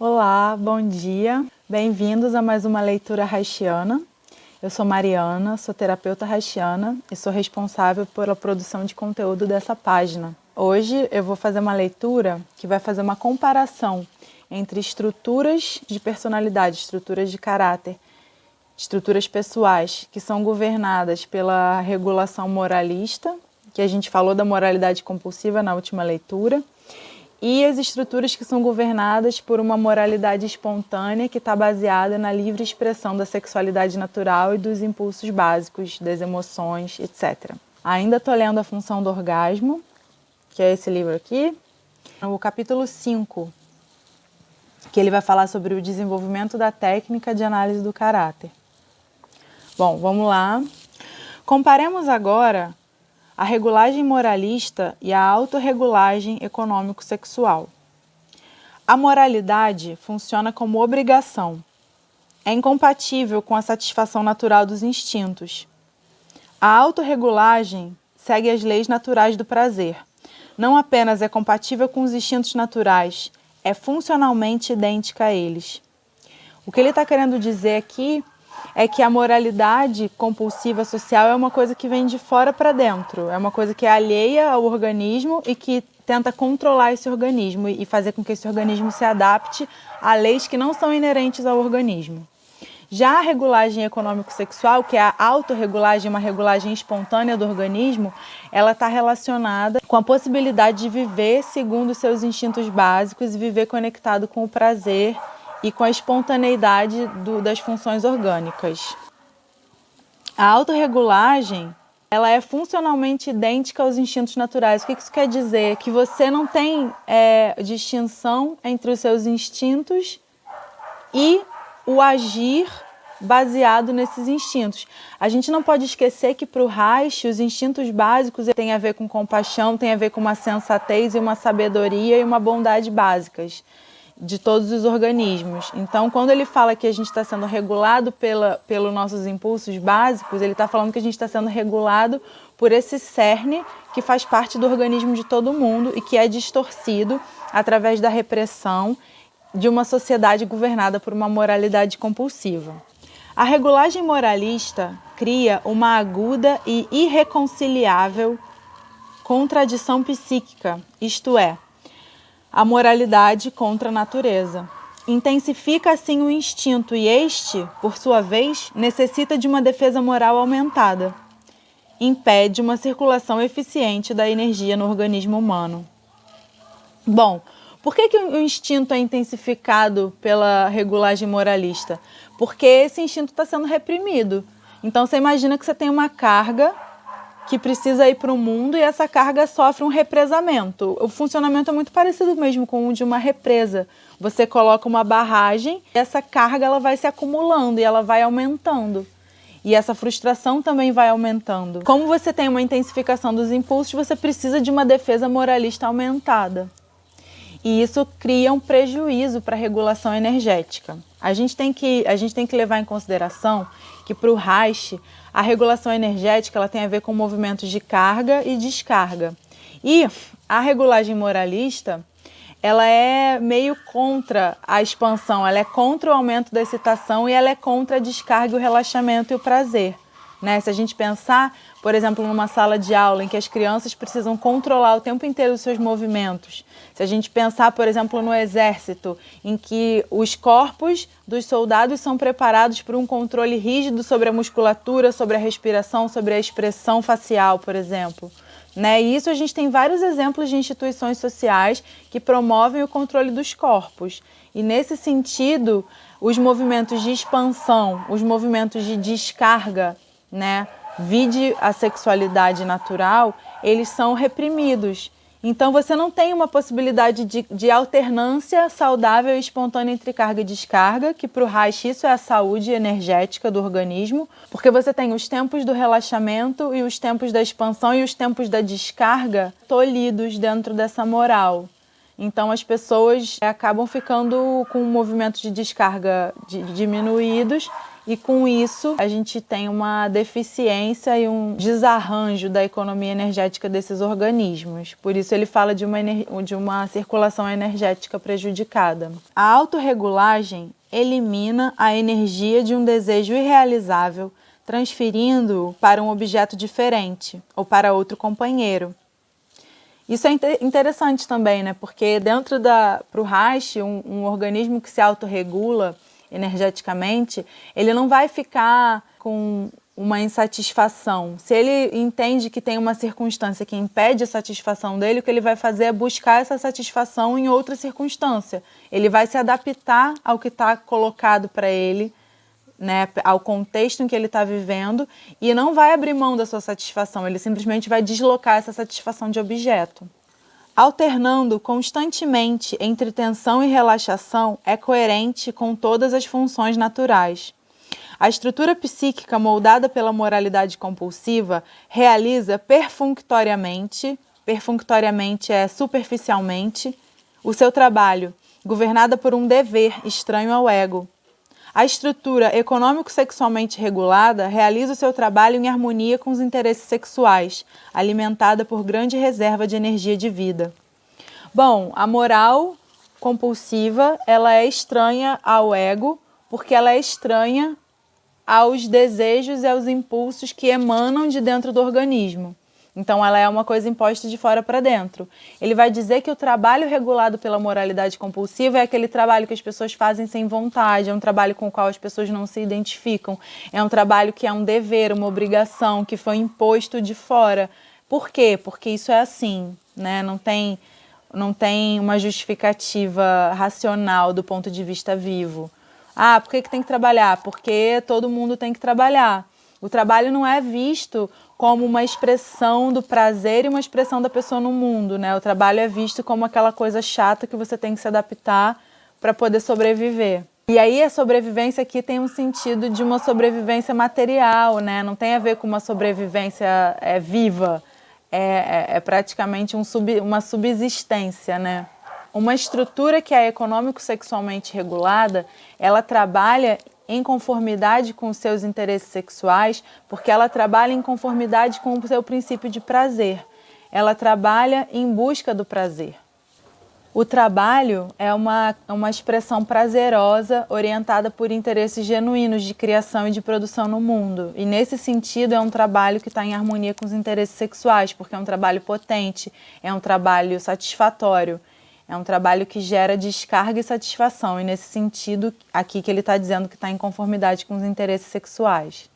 Olá, bom dia. Bem-vindos a mais uma leitura haitiana. Eu sou Mariana, sou terapeuta haitiana e sou responsável pela produção de conteúdo dessa página. Hoje eu vou fazer uma leitura que vai fazer uma comparação entre estruturas de personalidade, estruturas de caráter, estruturas pessoais que são governadas pela regulação moralista, que a gente falou da moralidade compulsiva na última leitura, e as estruturas que são governadas por uma moralidade espontânea que está baseada na livre expressão da sexualidade natural e dos impulsos básicos, das emoções, etc. Ainda estou lendo A Função do Orgasmo, que é esse livro aqui, no capítulo 5, que ele vai falar sobre o desenvolvimento da técnica de análise do caráter. Bom, vamos lá. Comparemos agora a regulagem moralista e a autorregulagem econômico-sexual. A moralidade funciona como obrigação. É incompatível com a satisfação natural dos instintos. A autorregulagem segue as leis naturais do prazer. Não apenas é compatível com os instintos naturais, é funcionalmente idêntica a eles. O que ele está querendo dizer aqui é que a moralidade compulsiva social é uma coisa que vem de fora para dentro, é uma coisa que é alheia ao organismo e que tenta controlar esse organismo e fazer com que esse organismo se adapte a leis que não são inerentes ao organismo. Já a regulagem econômico-sexual, que é a autorregulagem, uma regulagem espontânea do organismo, ela está relacionada com a possibilidade de viver segundo os seus instintos básicos e viver conectado com o prazer e com a espontaneidade das funções orgânicas. A autorregulagem, ela é funcionalmente idêntica aos instintos naturais. O que isso quer dizer? Que você não tem distinção entre os seus instintos e o agir baseado nesses instintos. A gente não pode esquecer que para o Reich, os instintos básicos têm a ver com compaixão, têm a ver com uma sensatez e uma sabedoria e uma bondade básicas de todos os organismos. Então, quando ele fala que a gente está sendo regulado pelos nossos impulsos básicos, ele está falando que a gente está sendo regulado por esse cerne que faz parte do organismo de todo mundo e que é distorcido através da repressão de uma sociedade governada por uma moralidade compulsiva. A regulagem moralista cria uma aguda e irreconciliável contradição psíquica, isto é, a moralidade contra a natureza. Intensifica assim o instinto e este, por sua vez, necessita de uma defesa moral aumentada. Impede uma circulação eficiente da energia no organismo humano. Bom, por que o instinto é intensificado pela regulagem moralista? Porque esse instinto está sendo reprimido. Então você imagina que você tem uma carga que precisa ir para o mundo e essa carga sofre um represamento. O funcionamento é muito parecido mesmo com o de uma represa. Você coloca uma barragem e essa carga ela vai se acumulando e ela vai aumentando. E essa frustração também vai aumentando. Como você tem uma intensificação dos impulsos, você precisa de uma defesa moralista aumentada. E isso cria um prejuízo para a regulação energética. A gente tem que levar em consideração que para o Reich, a regulação energética ela tem a ver com movimentos de carga e descarga. E a regulagem moralista, ela é meio contra a expansão, ela é contra o aumento da excitação e ela é contra a descarga, o relaxamento e o prazer. Né? Se a gente pensar, por exemplo, numa sala de aula em que as crianças precisam controlar o tempo inteiro os seus movimentos, se a gente pensar, por exemplo, no exército, em que os corpos dos soldados são preparados por um controle rígido sobre a musculatura, sobre a respiração, sobre a expressão facial, por exemplo. Né? E isso a gente tem vários exemplos de instituições sociais que promovem o controle dos corpos. E nesse sentido, os movimentos de expansão, os movimentos de descarga, né, vide a sexualidade natural, eles são reprimidos. Então você não tem uma possibilidade de alternância saudável e espontânea entre carga e descarga, que para o Reich isso é a saúde energética do organismo, porque você tem os tempos do relaxamento e os tempos da expansão e os tempos da descarga tolhidos dentro dessa moral. Então as pessoas acabam ficando com um movimento de descarga diminuídos e com isso a gente tem uma deficiência e um desarranjo da economia energética desses organismos. Por isso ele fala de uma circulação energética prejudicada. A autorregulagem elimina a energia de um desejo irrealizável, transferindo-o para um objeto diferente ou para outro companheiro. Isso é interessante também, né? Porque para o Reich, um organismo que se autorregula energeticamente, ele não vai ficar com uma insatisfação. Se ele entende que tem uma circunstância que impede a satisfação dele, o que ele vai fazer é buscar essa satisfação em outra circunstância. Ele vai se adaptar ao que está colocado para ele, né, ao contexto em que ele está vivendo, e não vai abrir mão da sua satisfação, ele simplesmente vai deslocar essa satisfação de objeto. Alternando constantemente entre tensão e relaxação, é coerente com todas as funções naturais. A estrutura psíquica moldada pela moralidade compulsiva realiza perfunctoriamente é superficialmente, o seu trabalho, governada por um dever estranho ao ego. A estrutura econômico-sexualmente regulada realiza o seu trabalho em harmonia com os interesses sexuais, alimentada por grande reserva de energia de vida. Bom, a moral compulsiva, ela é estranha ao ego, porque ela é estranha aos desejos e aos impulsos que emanam de dentro do organismo. Então, ela é uma coisa imposta de fora para dentro. Ele vai dizer que o trabalho regulado pela moralidade compulsiva é aquele trabalho que as pessoas fazem sem vontade, é um trabalho com o qual as pessoas não se identificam, é um trabalho que é um dever, uma obrigação, que foi imposto de fora. Por quê? Porque isso é assim, né? Não tem uma justificativa racional do ponto de vista vivo. Ah, por que tem que trabalhar? Porque todo mundo tem que trabalhar. O trabalho não é visto como uma expressão do prazer e uma expressão da pessoa no mundo, né? O trabalho é visto como aquela coisa chata que você tem que se adaptar para poder sobreviver. E aí a sobrevivência aqui tem um sentido de uma sobrevivência material, né? Não tem a ver com uma sobrevivência viva, é praticamente uma subsistência, né? Uma estrutura que é econômico-sexualmente regulada, ela trabalha em conformidade com os seus interesses sexuais, porque ela trabalha em conformidade com o seu princípio de prazer. Ela trabalha em busca do prazer. O trabalho é uma expressão prazerosa orientada por interesses genuínos de criação e de produção no mundo. E nesse sentido é um trabalho que está em harmonia com os interesses sexuais, porque é um trabalho potente, é um trabalho satisfatório. É um trabalho que gera descarga e satisfação, e nesse sentido, aqui que ele está dizendo que está em conformidade com os interesses sexuais.